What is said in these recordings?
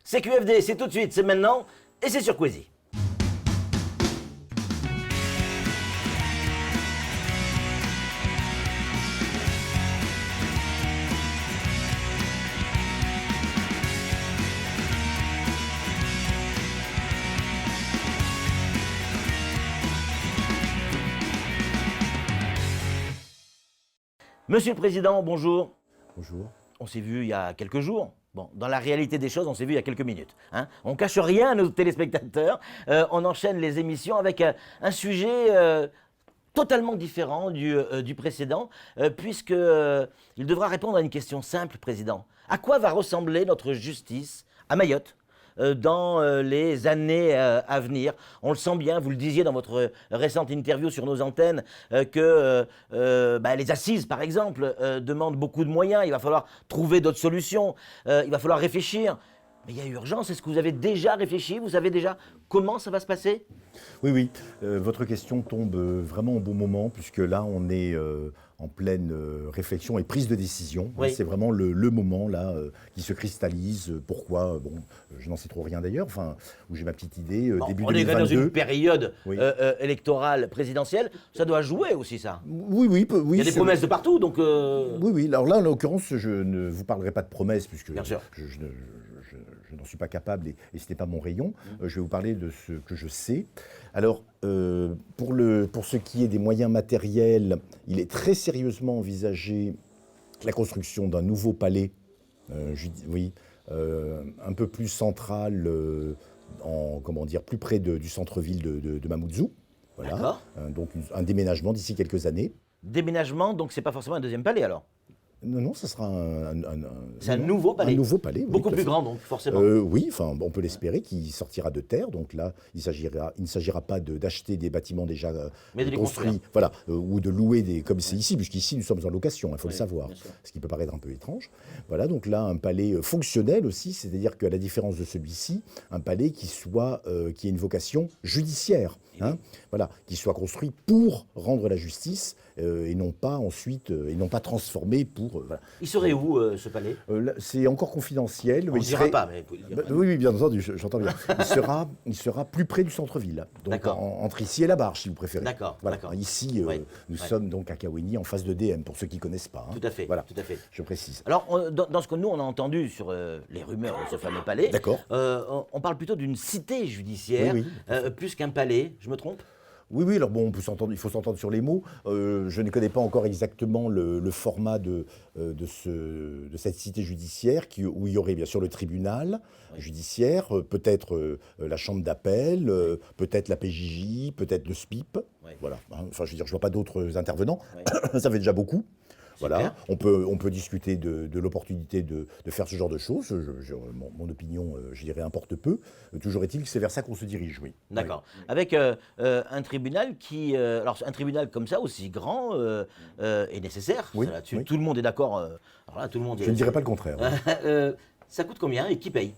C'est QFD, c'est tout de suite, c'est maintenant, et c'est sur Quasi. Monsieur le Président, bonjour. Bonjour. On s'est vu il y a quelques jours. Bon, dans la réalité des choses, on s'est vu il y a quelques minutes. Hein. On ne cache rien à nos téléspectateurs. On enchaîne les émissions avec un sujet totalement différent du précédent, puisqu'il devra répondre à une question simple, Président. À quoi va ressembler notre justice à Mayotte dans les années à venir? On le sent bien, vous le disiez dans votre récente interview sur nos antennes, que les assises, par exemple, demandent beaucoup de moyens. Il va falloir trouver d'autres solutions, il va falloir réfléchir. Mais il y a urgence. Est-ce que vous avez déjà réfléchi? Vous savez déjà comment ça va se passer? Oui. Votre question tombe vraiment au bon moment, puisque là, on est en pleine réflexion et prise de décision. Oui. C'est vraiment le moment là qui se cristallise. Pourquoi? Bon, je n'en sais trop rien d'ailleurs. Enfin, où j'ai ma petite idée. Début on est 2022. dans une période Oui. électorale présidentielle. Ça doit jouer aussi, ça. Oui. Il y a des promesses de partout, donc. Oui. Alors là, en l'occurrence, je ne vous parlerai pas de promesses, puisque Bien sûr. je n'en suis pas capable et ce n'est pas mon rayon. Je vais vous parler de ce que je sais. Alors, pour ce qui est des moyens matériels, il est très sérieusement envisagé la construction d'un nouveau palais, un peu plus central, plus près du centre-ville de Mamoudzou. Voilà. D'accord. Donc un déménagement d'ici quelques années. Déménagement, donc c'est pas forcément un deuxième palais, alors. Non, ça sera C'est un nouveau palais. Un nouveau palais, oui, Beaucoup tout à plus fait. grand, donc, forcément. Oui, enfin, on peut l'espérer qu'il sortira de terre. Donc là, il ne s'agira pas d'acheter des bâtiments déjà Mais de les construits, voilà, ou de louer comme c'est ici, puisqu'ici nous sommes en location, il faut le savoir, bien sûr. ce qui peut paraître un peu étrange. Voilà, donc là, un palais fonctionnel aussi, c'est-à-dire qu'à la différence de celui-ci, un palais qui ait une vocation judiciaire, hein, voilà, qui soit construit pour rendre la justice et non pas transformé pour. Voilà. Il serait où, ce palais? C'est encore confidentiel. On ne dira pas, mais... Oui, bien entendu, j'entends bien. Il sera plus près du centre-ville, donc entre ici et la Barge, si vous préférez. D'accord. Voilà. Ici, nous sommes donc à Kawéni, en face de DM, pour ceux qui ne connaissent pas. Hein. Tout à fait, voilà. tout à fait. Je précise. Alors, dans ce que nous, on a entendu sur les rumeurs de ce fameux palais, D'accord. On parle plutôt d'une cité judiciaire, Oui, plus qu'un palais, je me trompe? Oui, alors bon, il faut s'entendre sur les mots. Je ne connais pas encore exactement le format de cette cité judiciaire où il y aurait bien sûr le tribunal judiciaire, peut-être la chambre d'appel, peut-être la PJJ, peut-être le SPIP. Oui. Voilà. Enfin, je veux dire, je vois pas d'autres intervenants. Oui. Ça fait déjà beaucoup. Super. Voilà. On peut discuter de l'opportunité de faire ce genre de choses. Mon opinion, je dirais, importe peu. Toujours est-il que c'est vers ça qu'on se dirige, oui. D'accord. Avec un tribunal alors un tribunal comme ça, aussi grand, est nécessaire. Oui, Là-dessus, oui. tout le monde est d'accord. Alors là, tout le monde. Je ne dirais pas le contraire. Ça coûte combien et qui paye?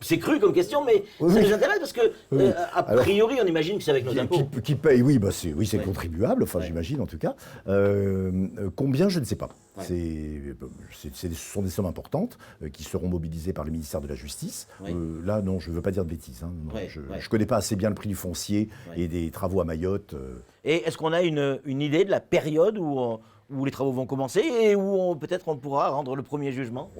C'est cru comme question, mais Oui. ça nous intéresse parce que, Oui. a priori, on imagine que c'est avec nos impôts. Qui paye, oui, c'est le contribuable, enfin j'imagine en tout cas. Combien, je ne sais pas. Ouais. Ce sont des sommes importantes qui seront mobilisées par le ministère de la Justice. Oui. Là, non, je ne veux pas dire de bêtises. Hein. Non, Ouais, je ouais. ne connais pas assez bien le prix du foncier Ouais. et des travaux à Mayotte. Et est-ce qu'on a une idée de la période où les travaux vont commencer et où peut-être on pourra rendre le premier jugement?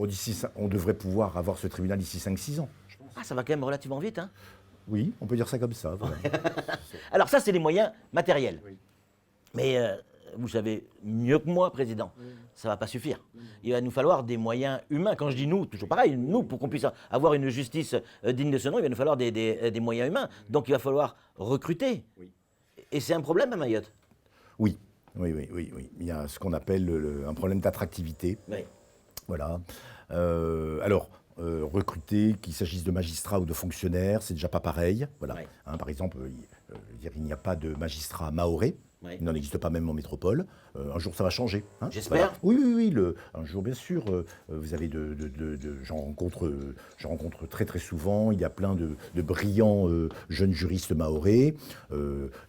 On devrait pouvoir avoir ce tribunal d'ici 5-6 ans, je pense. Ah, ça va quand même relativement vite, hein. Oui, on peut dire ça comme ça. Voilà. Alors ça, c'est les moyens matériels. Mais vous savez mieux que moi, Président, ça ne va pas suffire. Il va nous falloir des moyens humains. Quand je dis nous, toujours pareil, nous, pour qu'on puisse avoir une justice digne de ce nom, il va nous falloir des moyens humains. Donc il va falloir recruter. Oui. Et c'est un problème à Mayotte. Oui. Il y a ce qu'on appelle un problème d'attractivité. Oui. Voilà. Recruter, qu'il s'agisse de magistrats ou de fonctionnaires, c'est déjà pas pareil. Voilà. Ouais. Par exemple, il n'y a pas de magistrat mahorais. Ouais. Il n'en existe pas même en métropole. Un jour, ça va changer. Hein. J'espère. Oui, oui, oui. Un jour, bien sûr, vous avez j'en rencontre très, très souvent. Il y a plein de brillants jeunes juristes mahorais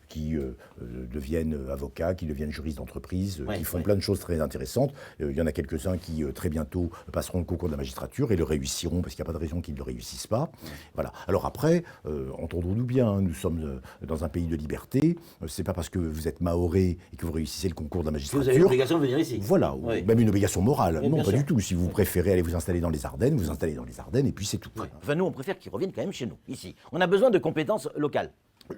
qui deviennent avocats, qui deviennent juristes d'entreprise, qui font plein de choses très intéressantes. Il y en a quelques-uns qui, très bientôt, passeront le concours de la magistrature et le réussiront, parce qu'il n'y a pas de raison qu'ils ne le réussissent pas. Voilà. Alors après, entendons-nous bien, hein, nous sommes dans un pays de liberté. C'est pas parce que vous êtes mahorais et que vous réussissez le concours de la magistrature. Vous avez l'obligation de venir ici. Voilà, Oui. même une obligation morale. Oui, non, bien pas sûr. du tout. Si vous préférez aller vous installer dans les Ardennes, vous installez dans les Ardennes et puis c'est tout. Ouais. Enfin, nous, on préfère qu'ils reviennent quand même chez nous, ici. On a besoin de compétences locales.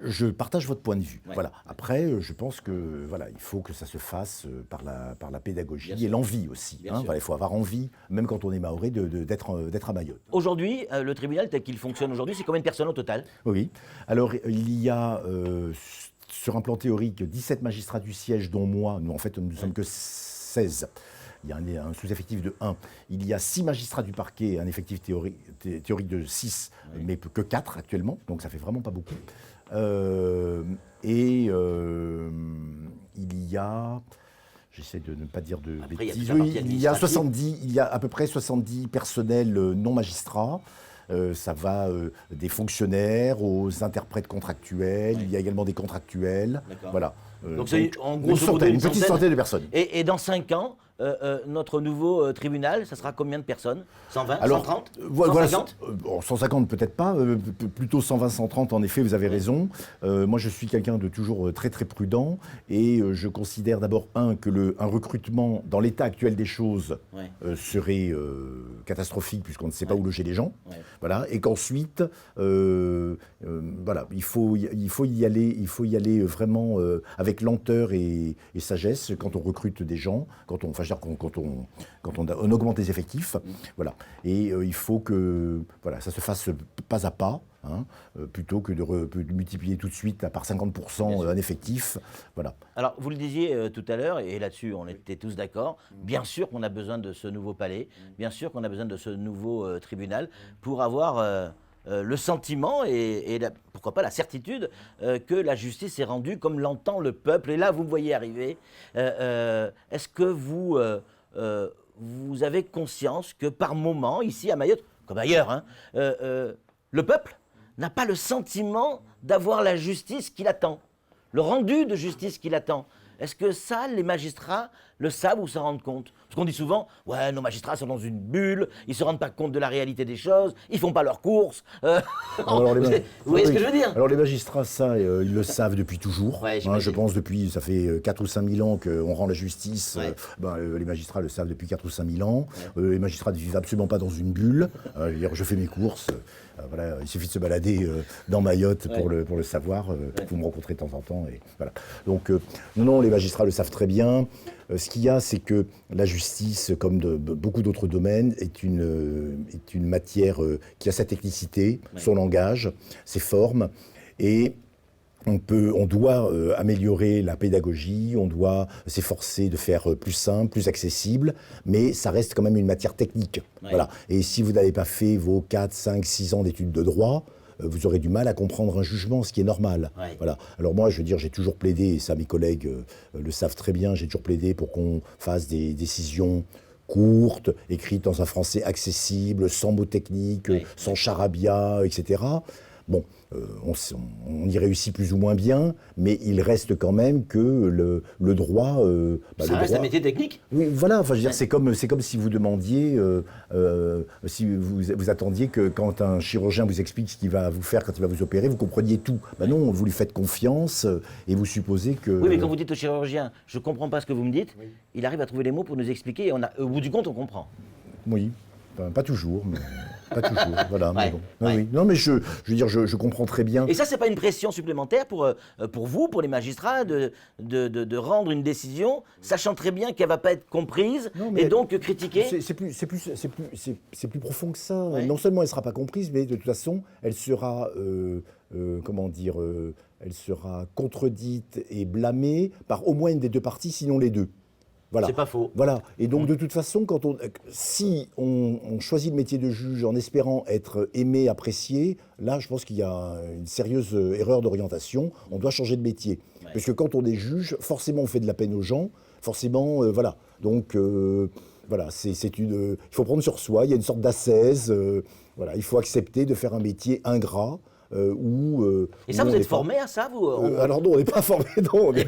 Je partage votre point de vue. Ouais. Voilà. Après, je pense que voilà, il faut que ça se fasse par la pédagogie et l'envie aussi. Bien Hein. sûr. Voilà, il faut avoir envie, même quand on est mahorais, d'être à Mayotte. Aujourd'hui, le tribunal tel qu'il fonctionne aujourd'hui, c'est combien de personnes au total? Oui. Alors, il y a sur un plan théorique 17 magistrats du siège, dont moi. Nous, en fait, nous ne sommes que 16. Il y a un sous-effectif de 1. Il y a 6 magistrats du parquet, un effectif théorique de 6, mais que 4 actuellement, donc ça fait vraiment pas beaucoup. Il y a, j'essaie de ne pas dire de Après, il y a bêtises, toute la partie il y a administrative. il y a à peu près 70 personnels non magistrats. Ça va des fonctionnaires aux interprètes contractuels, il y a également des contractuels. D'accord. Voilà. Donc c'est en gros une petite centaine de personnes. Et dans 5 ans, notre nouveau tribunal, ça sera combien de personnes? 120, Alors, 130, voilà, 150? 150 peut-être pas, plutôt 120, 130 en effet, vous avez raison. Moi je suis quelqu'un de toujours très très prudent et je considère d'abord que un recrutement dans l'état actuel des choses serait catastrophique puisqu'on ne sait pas où loger les gens. Voilà, et qu'ensuite, voilà, il faut y aller vraiment avec lenteur et sagesse quand on recrute des gens, quand on augmente les effectifs, voilà. Et il faut que voilà, ça se fasse pas à pas, hein, plutôt que de multiplier tout de suite par 50% un effectif, voilà. Alors, vous le disiez tout à l'heure, et là-dessus, on était tous d'accord, bien sûr qu'on a besoin de ce nouveau palais, bien sûr qu'on a besoin de ce nouveau tribunal pour avoir le sentiment et pourquoi pas la certitude que la justice est rendue comme l'entend le peuple. Et là, vous me voyez arriver. Est-ce que vous avez conscience que par moment, ici à Mayotte, comme ailleurs, hein, le peuple n'a pas le sentiment d'avoir la justice qu'il attend, le rendu de justice qu'il attend? Est-ce que ça, les magistrats le savent ou s'en rendent compte? Parce qu'on dit souvent, ouais, nos magistrats sont dans une bulle, ils ne se rendent pas compte de la réalité des choses, ils ne font pas leurs courses. Alors, vous voyez ce que je veux dire? Alors les magistrats, ça, ils le savent depuis toujours. Ouais, Hein, je pense depuis, ça fait 4 ou 5 000 ans qu'on rend la justice. Les magistrats le savent depuis 4 ou 5 000 ans. Les magistrats ne vivent absolument pas dans une bulle. Je fais mes courses. Voilà, il suffit de se balader dans Mayotte pour le savoir. Vous me rencontrez de temps en temps. Et voilà. Donc, non, les magistrats le savent très bien. Ce qu'il y a, c'est que la justice, comme beaucoup d'autres domaines, est une matière qui a sa technicité, son langage, ses formes. Et on doit améliorer la pédagogie, on doit s'efforcer de faire plus simple, plus accessible, mais ça reste quand même une matière technique. Voilà. Et si vous n'avez pas fait vos 4, 5, 6 ans d'études de droit, vous aurez du mal à comprendre un jugement, ce qui est normal. Voilà. Alors moi, je veux dire, j'ai toujours plaidé, et ça mes collègues le savent très bien, j'ai toujours plaidé pour qu'on fasse des décisions courtes, écrites dans un français accessible, sans mots techniques, sans charabia, etc. Bon, on y réussit plus ou moins bien, mais il reste quand même que le droit... ça reste un métier technique? Oui, voilà, enfin, je veux dire, c'est comme si vous demandiez, si vous attendiez que quand un chirurgien vous explique ce qu'il va vous faire quand il va vous opérer, vous compreniez tout. Ben non, vous lui faites confiance et vous supposez que... Oui, mais quand vous dites au chirurgien, je ne comprends pas ce que vous me dites, il arrive à trouver les mots pour nous expliquer et au bout du compte, on comprend. Oui, enfin, pas toujours, mais... Pas toujours, voilà. Mais bon. Oui. Non, mais je veux dire, je comprends très bien. Et ça, c'est pas une pression supplémentaire pour vous, pour les magistrats, de rendre une décision, sachant très bien qu'elle va pas être comprise et donc critiquée? C'est plus profond que ça. Non seulement elle sera pas comprise, mais de toute façon, elle sera, elle sera contredite et blâmée par au moins une des deux parties, sinon les deux. Voilà. C'est pas faux. Voilà. Et donc, de toute façon, si on choisit le métier de juge en espérant être aimé, apprécié, là, je pense qu'il y a une sérieuse erreur d'orientation. On doit changer de métier. Ouais. Parce que quand on est juge, forcément, on fait de la peine aux gens. Forcément, voilà. Donc, voilà, il faut prendre sur soi. Il y a une sorte d'ascèse. Voilà, il faut accepter de faire un métier ingrat. Et ça, vous êtes formé à ça, vous Alors non, on n'est pas formé, non. Et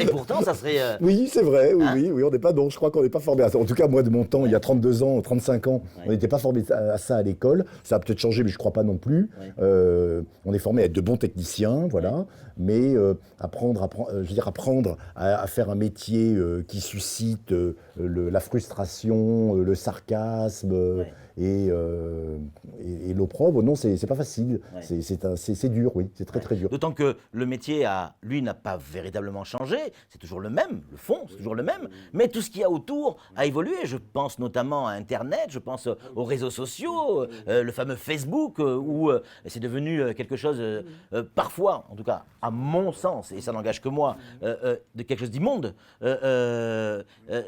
pourtant, ça serait... Oui, c'est vrai, oui, Hein on n'est pas, non, je crois qu'on n'est pas formé à ça. En tout cas, moi, de mon temps, il y a 32 ans, 35 ans, Ouais. on n'était pas formé à ça à l'école. Ça a peut-être changé, mais je ne crois pas non plus. Ouais. On est formé à être de bons techniciens, voilà. Mais apprendre à faire un métier qui suscite la frustration, le sarcasme Ouais. et l'opprobre, non, c'est pas facile. Ouais. C'est dur, oui, c'est très très dur. D'autant que le métier, lui, n'a pas véritablement changé. C'est toujours le même, le fond, c'est toujours le même. Mais tout ce qu'il y a autour a évolué. Je pense notamment à Internet, je pense aux réseaux sociaux, le fameux Facebook, où c'est devenu quelque chose, parfois, en tout cas, à mon sens, et ça n'engage que moi, de quelque chose d'immonde.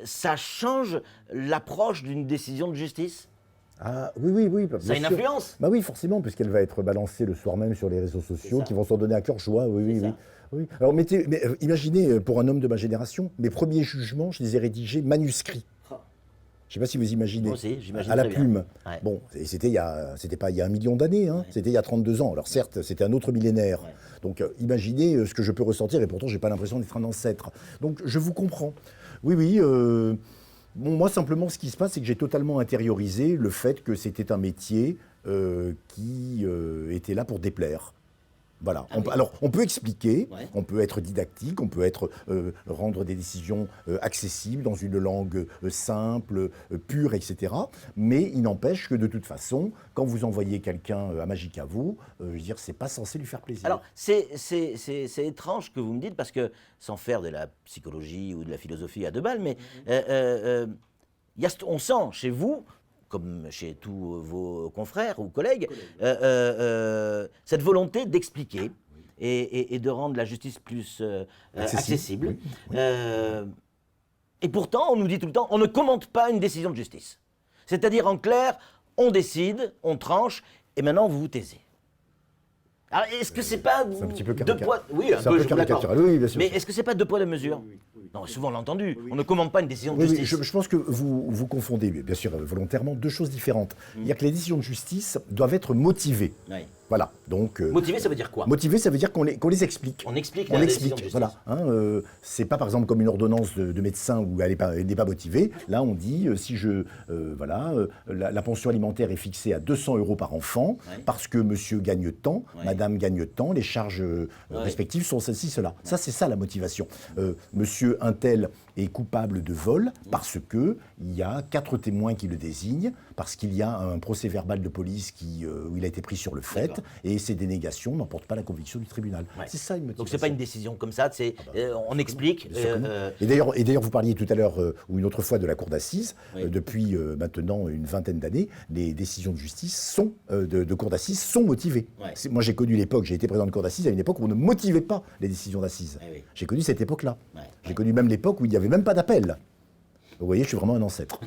Ça change l'approche d'une décision de justice. Ah oui. Bien Ça a une sûr. influence. Bah oui, forcément, puisqu'elle va être balancée le soir même sur les réseaux sociaux, ça. qui vont s'en donner à cœur joie. Oui. ça. Oui. Alors, imaginez, pour un homme de ma génération, mes premiers jugements, je les ai rédigés manuscrits. Je ne sais pas si vous imaginez. Moi aussi, j'imagine À la très bien. plume. Ouais. Bon, et c'était pas il y a 1 million d'années, hein, c'était il y a 32 ans. Alors certes, c'était un autre millénaire. Ouais. Donc imaginez ce que je peux ressentir, et pourtant, j'ai pas l'impression d'être un ancêtre. Donc je vous comprends. Oui. Bon, moi, simplement, ce qui se passe, c'est que j'ai totalement intériorisé le fait que c'était un métier qui était là pour déplaire. Voilà. Ah oui. Alors, on peut expliquer, Ouais. on peut être didactique, on peut rendre des décisions accessibles dans une langue simple, pure, etc. Mais il n'empêche que de toute façon, quand vous envoyez quelqu'un à Magicavo, je veux dire, c'est pas censé lui faire plaisir. Alors, c'est étrange que vous me dites, parce que, sans faire de la psychologie ou de la philosophie à deux balles, mais on sent chez vous, comme chez tous vos confrères ou collègues, cette volonté d'expliquer et de rendre la justice plus accessible. Oui. Et pourtant, on nous dit tout le temps, on ne commente pas une décision de justice. C'est-à-dire, en clair, on décide, on tranche, et maintenant vous vous taisez. Alors, est-ce que c'est pas C'est un petit peu deux poids... Oui, un C'est un peu, peu je suis d'accord. caricatural, oui, bien sûr. Mais est-ce que c'est pas deux poids, deux mesures? Non, souvent on l'a entendu. On ne commande pas une décision de Oui, justice. je pense que vous confondez, bien sûr, volontairement, deux choses différentes. Il y a que les décisions de justice doivent être motivées. Oui. Voilà, donc... Motivé, ça veut dire quoi? motivé, ça veut dire qu'on les explique. On explique On la décision de explique, justice. voilà. C'est pas par exemple comme une ordonnance de médecin où elle n'est pas motivée. Là, on dit la pension alimentaire est fixée à 200 € par enfant Ouais. parce que monsieur gagne tant, Ouais. madame gagne tant, les charges respectives sont celles-ci, cela. Ça, c'est ça la motivation. Monsieur Untel est coupable de vol parce que il y a 4 témoins qui le désignent, parce qu'il y a un procès-verbal de police où il a été pris sur le fait, D'accord. et ces dénégations n'emportent pas la conviction du tribunal. Ouais. C'est ça une motivation. Donc c'est pas une décision comme ça, on explique. Bien sûr que non. Et d'ailleurs, vous parliez tout à l'heure, ou une autre fois, de la cour d'assises. Oui. Depuis maintenant une vingtaine d'années, les décisions de justice de cour d'assises sont motivées. Ouais. Moi, j'ai connu l'époque, j'ai été président de cour d'assises à une époque où on ne motivait pas les décisions d'assises. Eh oui. J'ai connu cette époque-là. Ouais. J'ai connu même l'époque où il n'y avait même pas d'appel. Vous voyez, je suis vraiment un ancêtre.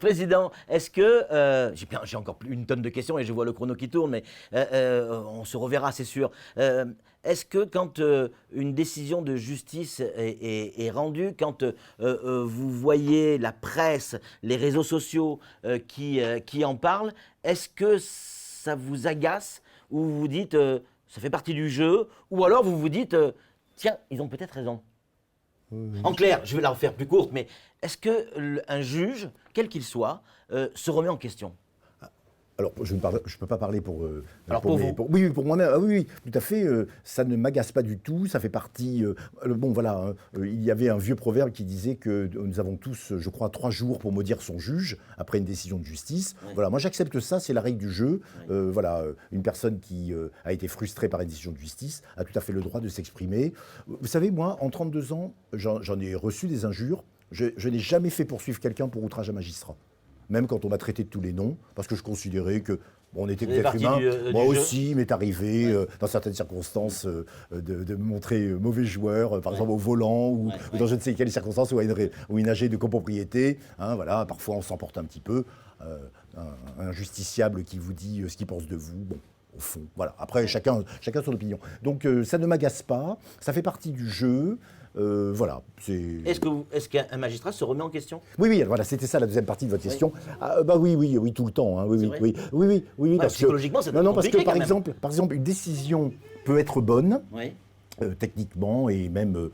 Président, est-ce que... j'ai encore une tonne de questions et je vois le chrono qui tourne, mais on se reverra, c'est sûr. Est-ce que quand une décision de justice est rendue, quand vous voyez la presse, les réseaux sociaux qui en parlent, est-ce que ça vous agace ou vous vous dites ça fait partie du jeu, ou alors vous vous dites tiens, ils ont peut-être raison? En clair, je vais la refaire plus courte, mais est-ce qu'un juge, quel qu'il soit, se remet en question? Alors, je ne peux pas parler pour... Alors, pour vous. Oui, pour moi-même. Ah oui, tout à fait. Ça ne m'agace pas du tout. Ça fait partie... bon, voilà. Il y avait un vieux proverbe qui disait que nous avons tous, je crois, 3 jours pour maudire son juge après une décision de justice. Ouais. Voilà, moi j'accepte ça, c'est la règle du jeu. Ouais. Voilà, une personne qui a été frustrée par une décision de justice a tout à fait le droit de s'exprimer. Vous savez, moi, en 32 ans, j'en ai reçu des injures. Je n'ai jamais fait poursuivre quelqu'un pour outrage à magistrat. Même quand on m'a traité de tous les noms, parce que je considérais que Bon, on était Vous des faites êtres partie humains. du Moi jeu. aussi, il m'est arrivé, dans certaines circonstances, de me montrer mauvais joueur, par exemple au volant, ou dans je ne sais quelles circonstances, ou à une AG de copropriété. Hein, voilà, parfois, on s'emporte un petit peu. Un justiciable qui vous dit ce qu'il pense de vous. Bon, au fond, voilà. Après, chacun son opinion. Donc, ça ne m'agace pas. Ça fait partie du jeu. Voilà. Est-ce qu'un magistrat se remet en question? Oui, voilà, c'était ça la deuxième partie de votre question. Ah, bah oui, tout le temps. Hein, oui, parce psychologiquement, ça doit non, être parce que compliqué, par quand même. exemple, une décision peut être bonne, Oui. techniquement et même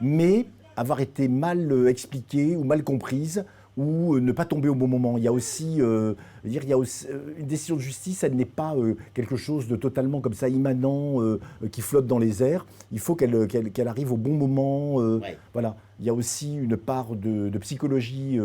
mais avoir été mal expliquée ou mal comprise ou ne pas tomber au bon moment. Il y a aussi, une décision de justice, elle n'est pas quelque chose de totalement comme ça immanent qui flotte dans les airs. Il faut qu'elle arrive au bon moment. Voilà. Il y a aussi une part de psychologie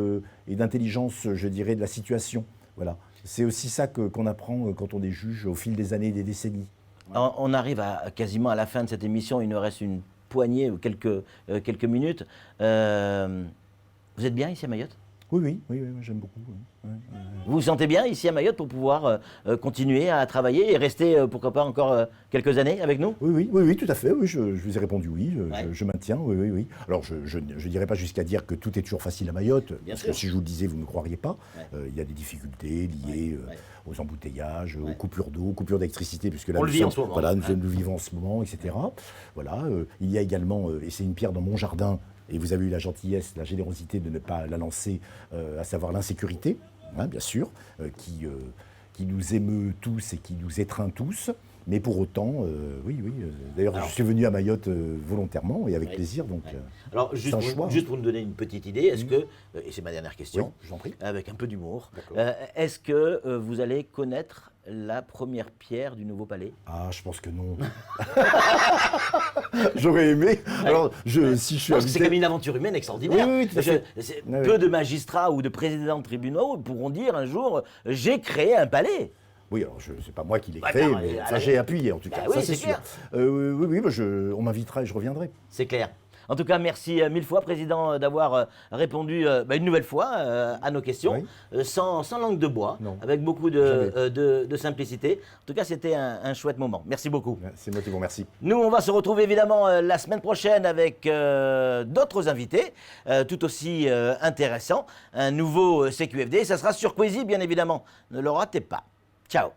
et d'intelligence, je dirais, de la situation. Voilà. C'est aussi ça qu'on apprend quand on est juge au fil des années et des décennies. On arrive quasiment à la fin de cette émission. Il nous reste une poignée ou quelques minutes. Vous êtes bien ici à Mayotte? Oui, j'aime beaucoup. Vous vous sentez bien ici à Mayotte pour pouvoir continuer à travailler et rester, pourquoi pas, encore quelques années avec nous? Oui, tout à fait. Oui, je vous ai répondu oui. Je maintiens, oui. Alors, je ne dirais pas jusqu'à dire que tout est toujours facile à Mayotte, parce que si je vous le disais, vous ne me croiriez pas. Il y a des difficultés liées aux embouteillages, aux coupures d'eau, aux coupures d'électricité, puisque là, on le vit en ce moment. Voilà, nous le vivons en ce moment, etc. Voilà. Il y a également, et c'est une pierre dans mon jardin, et vous avez eu la gentillesse, la générosité de ne pas la lancer, à savoir l'insécurité, hein, bien sûr, qui nous émeut tous et qui nous étreint tous. Mais pour autant, oui. D'ailleurs, je suis venu à Mayotte volontairement et avec plaisir. Donc, alors, juste pour nous donner une petite idée, est-ce que, et c'est ma dernière question, je vous en prie. avec un peu d'humour, est-ce que vous allez connaître la première pierre du nouveau palais? Ah, je pense que non. J'aurais aimé. Alors, si je suis Parce que c'est invité... comme une aventure humaine extraordinaire. Oui, tout à fait. Peu de magistrats ou de présidents de tribunaux pourront dire un jour « j'ai créé un palais ». Oui, alors c'est pas moi qui l'ai créé, mais j'ai appuyé en tout cas, ça c'est sûr. Oui, on m'invitera et je reviendrai. C'est clair. En tout cas, merci mille fois, Président, d'avoir répondu une nouvelle fois à nos questions, sans langue de bois, avec beaucoup de simplicité. En tout cas, c'était un chouette moment. Merci beaucoup. C'est moi qui vous remercie. Nous, on va se retrouver évidemment la semaine prochaine avec d'autres invités, tout aussi intéressants. Un nouveau CQFD, ça sera sur Quizy, bien évidemment. Ne le ratez pas. Ciao.